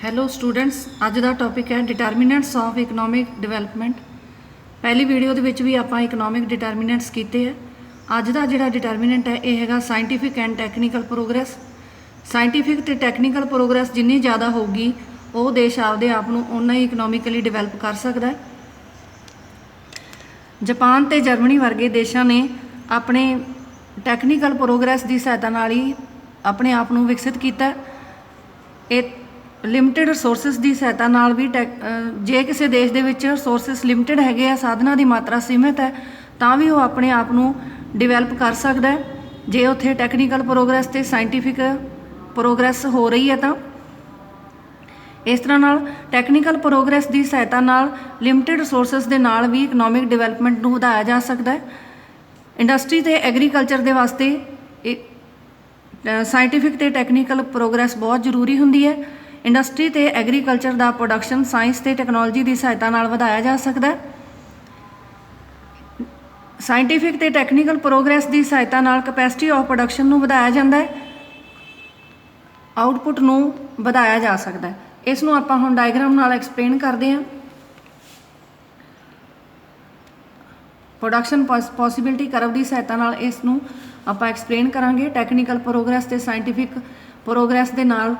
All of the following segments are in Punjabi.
ਹੈਲੋ ਸਟੂਡੈਂਟਸ, ਅੱਜ ਦਾ ਟੌਪਿਕ ਹੈ ਡਿਟਰਮੀਨੈਂਟਸ ਆਫ ਇਕਨੋਮਿਕ ਡਿਵੈਲਪਮੈਂਟ। ਪਹਿਲੀ ਵੀਡੀਓ ਦੇ ਵਿੱਚ ਵੀ ਆਪਾਂ ਇਕਨੋਮਿਕ ਡਿਟਰਮੀਨੈਂਟਸ ਕੀਤੇ ਹੈ। ਅੱਜ ਦਾ ਜਿਹੜਾ ਡਿਟਰਮੀਨੈਂਟ ਹੈ ਇਹ ਹੈਗਾ scientific and technical progress. Scientific ਅਤੇ ਟੈਕਨੀਕਲ ਪ੍ਰੋਗਰੈਸ ਜਿੰਨੀ ਜ਼ਿਆਦਾ ਹੋਊਗੀ ਉਹ ਦੇਸ਼ ਆਪਦੇ ਆਪ ਨੂੰ ਓਨਾ ਹੀ ਇਕਨੋਮਿਕਲੀ ਡਿਵੈਲਪ ਕਰ ਸਕਦਾ ਹੈ। ਜਾਪਾਨ ਅਤੇ ਜਰਮਨੀ ਵਰਗੇ ਦੇਸ਼ਾਂ ਨੇ ਆਪਣੇ ਟੈਕਨੀਕਲ ਪ੍ਰੋਗਰੈਸ ਦੀ ਸਹਾਇਤਾ ਨਾਲ ਹੀ ਆਪਣੇ ਆਪ ਨੂੰ ਵਿਕਸਿਤ ਕੀਤਾ। ਇਹ ਲਿਮਟਿਡ ਰਿਸੋਰਸਿਸ ਦੀ ਸਹਾਇਤਾ ਨਾਲ ਵੀ ਜੇ ਕਿਸੇ ਦੇਸ਼ ਦੇ ਵਿੱਚ ਰਿਸੋਰਸਿਸ ਲਿਮਟਿਡ ਹੈਗੇ ਆ, ਸਾਧਨਾਂ ਦੀ ਮਾਤਰਾ ਸੀਮਿਤ ਹੈ, ਤਾਂ ਵੀ ਉਹ ਆਪਣੇ ਆਪ ਨੂੰ ਡਿਵੈਲਪ ਕਰ ਸਕਦਾ ਹੈ ਜੇ ਉੱਥੇ ਟੈਕਨੀਕਲ ਪ੍ਰੋਗਰੈਸ ਅਤੇ ਸਾਇੰਟੀਫਿਕ ਪ੍ਰੋਗਰੈਸ ਹੋ ਰਹੀ ਹੈ। ਤਾਂ ਇਸ ਤਰ੍ਹਾਂ ਨਾਲ ਟੈਕਨੀਕਲ ਪ੍ਰੋਗਰੈਸ ਦੀ ਸਹਾਇਤਾ ਨਾਲ ਲਿਮਟਿਡ ਰਿਸੋਰਸਿਸ ਦੇ ਨਾਲ ਵੀ ਇਕਨੋਮਿਕ ਡਿਵੈਲਪਮੈਂਟ ਨੂੰ ਵਧਾਇਆ ਜਾ ਸਕਦਾ ਹੈ। ਇੰਡਸਟਰੀ ਅਤੇ ਐਗਰੀਕਲਚਰ ਦੇ ਵਾਸਤੇ ਸਾਇੰਟੀਫਿਕ ਅਤੇ ਟੈਕਨੀਕਲ ਪ੍ਰੋਗਰੈਸ ਬਹੁਤ ਜ਼ਰੂਰੀ ਹੁੰਦੀ ਹੈ। ਇੰਡਸਟਰੀ ਅਤੇ ਐਗਰੀਕਲਚਰ ਦਾ ਪ੍ਰੋਡਕਸ਼ਨ ਸਾਇੰਸ ਅਤੇ ਟੈਕਨੋਲੋਜੀ ਦੀ ਸਹਾਇਤਾ ਨਾਲ ਵਧਾਇਆ ਜਾ ਸਕਦਾ ਹੈ। ਸਾਇੰਟੀਫਿਕ ਅਤੇ ਟੈਕਨੀਕਲ ਪ੍ਰੋਗਰੈਸ ਦੀ ਸਹਾਇਤਾ ਨਾਲ ਕਪੈਸਿਟੀ ਆਫ ਪ੍ਰੋਡਕਸ਼ਨ ਨੂੰ ਵਧਾਇਆ ਜਾਂਦਾ ਹੈ, ਆਊਟਪੁੱਟ ਨੂੰ ਵਧਾਇਆ ਜਾ ਸਕਦਾ ਹੈ। ਇਸ ਨੂੰ ਆਪਾਂ ਹੁਣ ਡਾਇਗਰਾਮ ਨਾਲ ਐਕਸਪਲੇਨ ਕਰਦੇ ਹਾਂ। ਪ੍ਰੋਡਕਸ਼ਨ ਪੋਸੀਬਿਲਿਟੀ ਕਰਵ ਦੀ ਸਹਾਇਤਾ ਨਾਲ ਇਸ ਨੂੰ ਆਪਾਂ ਐਕਸਪਲੇਨ ਕਰਾਂਗੇ। ਟੈਕਨੀਕਲ ਪ੍ਰੋਗਰੈਸ ਅਤੇ ਸਾਇੰਟੀਫਿਕ ਪ੍ਰੋਗਰੈਸ ਦੇ ਨਾਲ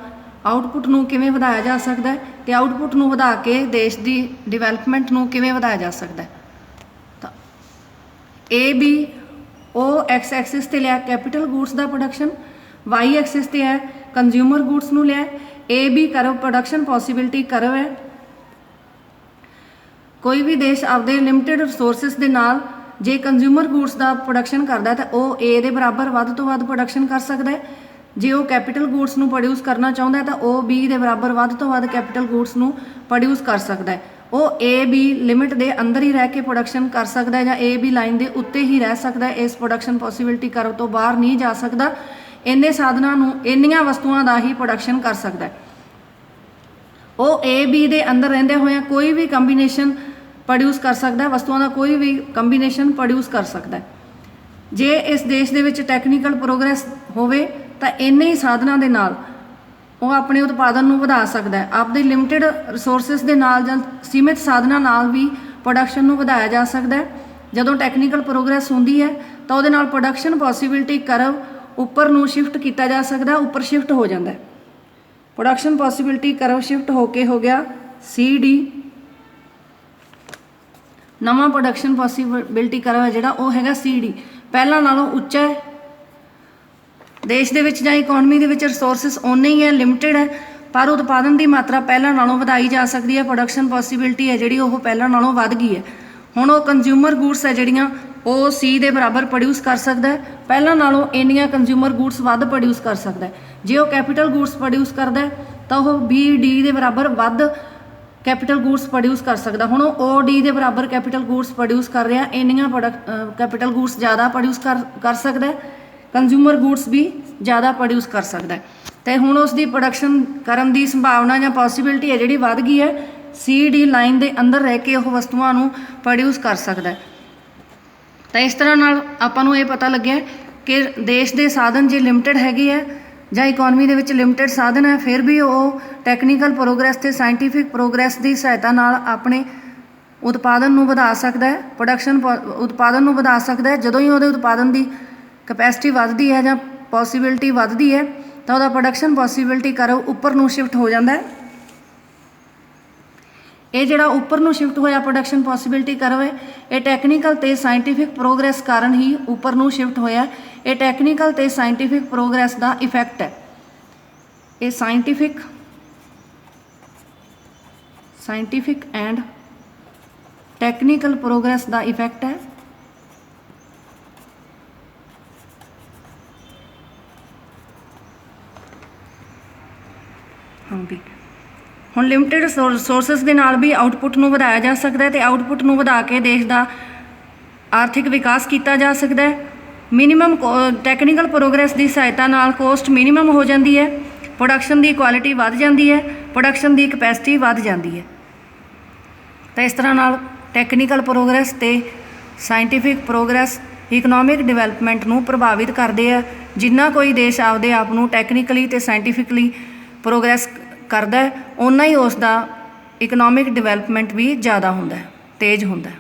ਆਊਟਪੁੱਟ ਨੂੰ ਕਿਵੇਂ ਵਧਾਇਆ ਜਾ ਸਕਦਾ ਹੈ ਅਤੇ ਆਊਟਪੁੱਟ ਨੂੰ ਵਧਾ ਕੇ ਦੇਸ਼ ਦੀ ਡਿਵੈਲਪਮੈਂਟ ਨੂੰ ਕਿਵੇਂ ਵਧਾਇਆ ਜਾ ਸਕਦਾ ਹੈ। ਤਾਂ ਉਹ ਐਕਸ ਐਕਸਿਸ 'ਤੇ ਲਿਆ ਕੈਪੀਟਲ ਗੂਡਸ ਦਾ ਪ੍ਰੋਡਕਸ਼ਨ, ਵਾਈ ਐਕਸਿਸ 'ਤੇ ਹੈ ਕੰਜ਼ਿਊਮਰ ਗੂਡਸ ਨੂੰ ਲਿਆ। AB curve production possibility curve ਹੈ। ਕੋਈ ਵੀ ਦੇਸ਼ ਆਪਦੇ ਲਿਮਟਿਡ ਰਿਸੋਰਸਿਸ ਦੇ ਨਾਲ ਜੇ ਕੰਜ਼ਿਊਮਰ ਗੂਡਸ ਦਾ ਪ੍ਰੋਡਕਸ਼ਨ ਕਰਦਾ ਤਾਂ ਉਹ A ਦੇ ਬਰਾਬਰ ਵੱਧ ਤੋਂ ਵੱਧ ਪ੍ਰੋਡਕਸ਼ਨ ਕਰ ਸਕਦਾ ਹੈ। ਜੇ ਉਹ ਕੈਪੀਟਲ ਗੂਡਸ ਨੂੰ ਪ੍ਰੋਡਿਊਸ ਕਰਨਾ ਚਾਹੁੰਦਾ ਤਾਂ ਉਹ B ਦੇ ਬਰਾਬਰ ਵੱਧ ਤੋਂ ਵੱਧ ਕੈਪੀਟਲ ਗੂਡਸ ਨੂੰ ਪ੍ਰੋਡਿਊਸ ਕਰ ਸਕਦਾ ਹੈ। ਉਹ AB ਲਿਮਿਟ ਦੇ ਅੰਦਰ ਹੀ ਰਹਿ ਕੇ ਪ੍ਰੋਡਕਸ਼ਨ ਕਰ ਸਕਦਾ ਹੈ ਜਾਂ AB ਲਾਈਨ ਦੇ ਉੱਤੇ ਹੀ ਰਹਿ ਸਕਦਾ ਹੈ। ਇਸ ਪ੍ਰੋਡਕਸ਼ਨ ਪੋਸੀਬਿਲਿਟੀ ਕਰਵ ਤੋਂ ਬਾਹਰ ਨਹੀਂ ਜਾ ਸਕਦਾ। ਇੰਨੇ ਸਾਧਨਾਂ ਨੂੰ, ਇੰਨੀਆਂ ਵਸਤੂਆਂ ਦਾ ਹੀ ਪ੍ਰੋਡਕਸ਼ਨ ਕਰ ਸਕਦਾ ਹੈ। ਉਹ AB ਦੇ ਅੰਦਰ ਰਹਿੰਦੇ ਹੋਇਆਂ ਕੋਈ ਵੀ ਕੰਬੀਨੇਸ਼ਨ ਪ੍ਰੋਡਿਊਸ ਕਰ ਸਕਦਾ, ਵਸਤੂਆਂ ਦਾ ਕੋਈ ਵੀ ਕੰਬੀਨੇਸ਼ਨ ਪ੍ਰੋਡਿਊਸ ਕਰ ਸਕਦਾ। ਜੇ ਇਸ ਦੇਸ਼ ਦੇ ਵਿੱਚ ਟੈਕਨੀਕਲ ਪ੍ਰੋਗਰੈਸ ਹੋਵੇ ਤਾਂ ਇੰਨੇ ਹੀ ਸਾਧਨਾਂ ਦੇ ਨਾਲ ਉਹ ਆਪਣੇ ਉਤਪਾਦਨ ਨੂੰ ਵਧਾ ਸਕਦਾ ਹੈ। ਆਪਦੇ ਲਿਮਟਿਡ ਰਿਸੋਰਸਿਸ ਦੇ ਨਾਲ ਜਾਂ ਸੀਮਿਤ ਸਾਧਨਾਂ ਨਾਲ ਵੀ ਪ੍ਰੋਡਕਸ਼ਨ ਨੂੰ ਵਧਾਇਆ ਜਾ ਸਕਦਾ ਹੈ। ਜਦੋਂ ਟੈਕਨੀਕਲ ਪ੍ਰੋਗਰੈਸ ਹੁੰਦੀ ਹੈ ਤਾਂ ਉਹਦੇ ਨਾਲ ਪ੍ਰੋਡਕਸ਼ਨ ਪੋਸੀਬਿਲਿਟੀ ਕਰਵ ਉੱਪਰ ਨੂੰ ਸ਼ਿਫਟ ਕੀਤਾ ਜਾ ਸਕਦਾ, ਉੱਪਰ ਸ਼ਿਫਟ ਹੋ ਜਾਂਦਾ। ਪ੍ਰੋਡਕਸ਼ਨ ਪੋਸੀਬਿਲਿਟੀ ਕਰਵ ਸ਼ਿਫਟ ਹੋ ਕੇ ਹੋ ਗਿਆ CD। ਨਵਾਂ ਪ੍ਰੋਡਕਸ਼ਨ ਪੋਸੀਬਿਲਿਟੀ ਕਰਵ ਹੈ ਜਿਹੜਾ ਉਹ ਹੈਗਾ CD, ਪਹਿਲਾਂ ਨਾਲੋਂ ਉੱਚਾ ਹੈ। ਦੇਸ਼ ਦੇ ਵਿੱਚ ਜਾਂ ਇਕੋਨਮੀ ਦੇ ਵਿੱਚ ਰਿਸੋਰਸਿਸ ਓਨੇ ਹੀ ਹੈ, ਲਿਮਟਿਡ ਹੈ, ਪਰ ਉਤਪਾਦਨ ਦੀ ਮਾਤਰਾ ਪਹਿਲਾਂ ਨਾਲੋਂ ਵਧਾਈ ਜਾ ਸਕਦੀ ਹੈ। ਪ੍ਰੋਡਕਸ਼ਨ ਪੋਸੀਬਿਲਿਟੀ ਹੈ ਜਿਹੜੀ ਉਹ ਪਹਿਲਾਂ ਨਾਲੋਂ ਵੱਧ ਗਈ ਹੈ। ਹੁਣ ਉਹ ਕੰਜ਼ਿਊਮਰ ਗੂਡਸ ਹੈ ਜਿਹੜੀਆਂ ਉਹ C ਦੇ ਬਰਾਬਰ ਪ੍ਰੋਡਿਊਸ ਕਰ ਸਕਦਾ ਹੈ, ਪਹਿਲਾਂ ਨਾਲੋਂ ਇੰਨੀਆਂ ਕੰਜ਼ਿਊਮਰ ਗੂਡਸ ਵੱਧ ਪ੍ਰੋਡਿਊਸ ਕਰ ਸਕਦਾ ਹੈ। ਜੇ ਉਹ ਕੈਪੀਟਲ ਗੂਡਸ ਪ੍ਰੋਡਿਊਸ ਕਰਦਾ ਤਾਂ ਉਹ BD ਦੇ ਬਰਾਬਰ ਵੱਧ ਕੈਪੀਟਲ ਗੂਡਸ ਪ੍ਰੋਡਿਊਸ ਕਰ ਸਕਦਾ। ਹੁਣ ਉਹ OD ਦੇ ਬਰਾਬਰ ਕੈਪੀਟਲ ਗੂਡਸ ਪ੍ਰੋਡਿਊਸ ਕਰ ਰਿਹਾ, ਇੰਨੀਆਂ ਕੈਪੀਟਲ ਗੂਡਸ ਜ਼ਿਆਦਾ ਪ੍ਰੋਡਿਊਸ ਕਰ ਸਕਦਾ, ਕੰਜ਼ਿਊਮਰ ਗੂਡਸ ਵੀ ਜ਼ਿਆਦਾ ਪ੍ਰੋਡਿਊਸ ਕਰ ਸਕਦਾ। ਅਤੇ ਹੁਣ ਉਸ ਦੀ ਪ੍ਰੋਡਕਸ਼ਨ ਕਰਨ ਦੀ ਸੰਭਾਵਨਾ ਜਾਂ ਪੋਸੀਬਿਲਿਟੀ ਹੈ ਜਿਹੜੀ ਵੱਧ ਗਈ ਹੈ। CD ਲਾਈਨ ਦੇ ਅੰਦਰ ਰਹਿ ਕੇ ਉਹ ਵਸਤੂਆਂ ਨੂੰ ਪ੍ਰੋਡਿਊਸ ਕਰ ਸਕਦਾ। ਤਾਂ ਇਸ ਤਰ੍ਹਾਂ ਨਾਲ ਆਪਾਂ ਨੂੰ ਇਹ ਪਤਾ ਲੱਗਿਆ ਕਿ ਦੇਸ਼ ਦੇ ਸਾਧਨ ਜੇ ਲਿਮਟਿਡ ਹੈਗੇ ਹੈ ਜਾਂ ਇਕੋਨਮੀ ਦੇ ਵਿੱਚ ਲਿਮਟਿਡ ਸਾਧਨ ਹੈ, ਫਿਰ ਵੀ ਉਹ ਟੈਕਨੀਕਲ ਪ੍ਰੋਗਰੈਸ ਅਤੇ ਸਾਇੰਟੀਫਿਕ ਪ੍ਰੋਗਰੈਸ ਦੀ ਸਹਾਇਤਾ ਨਾਲ ਆਪਣੇ ਉਤਪਾਦਨ ਨੂੰ ਵਧਾ ਸਕਦਾ ਹੈ, ਉਤਪਾਦਨ ਨੂੰ ਵਧਾ ਸਕਦਾ ਹੈ। ਜਦੋਂ ਹੀ ਉਹਦੇ ਉਤਪਾਦਨ ਦੀ ਕਪੈਸਿਟੀ ਵੱਧਦੀ ਹੈ ਜਾਂ ਪੋਸੀਬਿਲਿਟੀ ਵੱਧਦੀ ਹੈ ਤਾਂ ਉਹਦਾ ਪ੍ਰੋਡਕਸ਼ਨ ਪੋਸੀਬਿਲਿਟੀ ਕਰਵ ਉੱਪਰ ਨੂੰ ਸ਼ਿਫਟ ਹੋ ਜਾਂਦਾ। ਇਹ ਜਿਹੜਾ ਉੱਪਰ ਨੂੰ ਸ਼ਿਫਟ ਹੋਇਆ ਪ੍ਰੋਡਕਸ਼ਨ ਪੋਸੀਬਿਲਿਟੀ ਕਰਵ ਹੈ, ਇਹ ਟੈਕਨੀਕਲ ਅਤੇ ਸਾਇੰਟੀਫਿਕ ਪ੍ਰੋਗਰੈਸ ਕਾਰਨ ਹੀ ਉੱਪਰ ਨੂੰ ਸ਼ਿਫਟ ਹੋਇਆ। ਇਹ ਟੈਕਨੀਕਲ ਅਤੇ ਸਾਇੰਟੀਫਿਕ ਪ੍ਰੋਗਰੈਸ ਦਾ ਇਫੈਕਟ ਹੈ। ਇਹ scientific and technical progress the effect ਹੈ। ਹੁਣ ਲਿਮਟਿਡ ਰਿਸੋਰਸਿਸ ਦੇ ਨਾਲ ਵੀ ਆਊਟਪੁੱਟ ਨੂੰ ਵਧਾਇਆ ਜਾ ਸਕਦਾ ਅਤੇ ਆਊਟਪੁੱਟ ਨੂੰ ਵਧਾ ਕੇ ਦੇਸ਼ ਦਾ ਆਰਥਿਕ ਵਿਕਾਸ ਕੀਤਾ ਜਾ ਸਕਦਾ ਹੈ। ਮਿਨੀਮਮ ਟੈਕਨੀਕਲ ਪ੍ਰੋਗਰੈਸ ਦੀ ਸਹਾਇਤਾ ਨਾਲ ਕੋਸਟ ਮਿਨੀਮਮ ਹੋ ਜਾਂਦੀ ਹੈ, ਪ੍ਰੋਡਕਸ਼ਨ ਦੀ ਕੁਆਲਿਟੀ ਵੱਧ ਜਾਂਦੀ ਹੈ, ਪ੍ਰੋਡਕਸ਼ਨ ਦੀ ਕਪੈਸਿਟੀ ਵੱਧ ਜਾਂਦੀ ਹੈ। ਤਾਂ ਇਸ ਤਰ੍ਹਾਂ ਨਾਲ ਟੈਕਨੀਕਲ ਪ੍ਰੋਗਰੈਸ ਅਤੇ ਸਾਇੰਟੀਫਿਕ ਪ੍ਰੋਗਰੈਸ ਇਕਨੋਮਿਕ ਡਿਵੈਲਪਮੈਂਟ ਨੂੰ ਪ੍ਰਭਾਵਿਤ ਕਰਦੇ ਆ। ਜਿੰਨਾ ਕੋਈ ਦੇਸ਼ ਆਪਦੇ ਆਪ ਨੂੰ ਟੈਕਨੀਕਲੀ ਅਤੇ ਸਾਇੰਟੀਫਿਕਲੀ ਪ੍ਰੋਗਰੈਸ ਕਰਦਾ ਹੈ ਓਨਾ ਹੀ ਉਸ ਦਾ ਇਕਨੋਮਿਕ ਡਿਵੈਲਪਮੈਂਟ ਵੀ ਜ਼ਿਆਦਾ ਹੁੰਦਾ ਹੈ, ਤੇਜ਼ ਹੁੰਦਾ ਹੈ।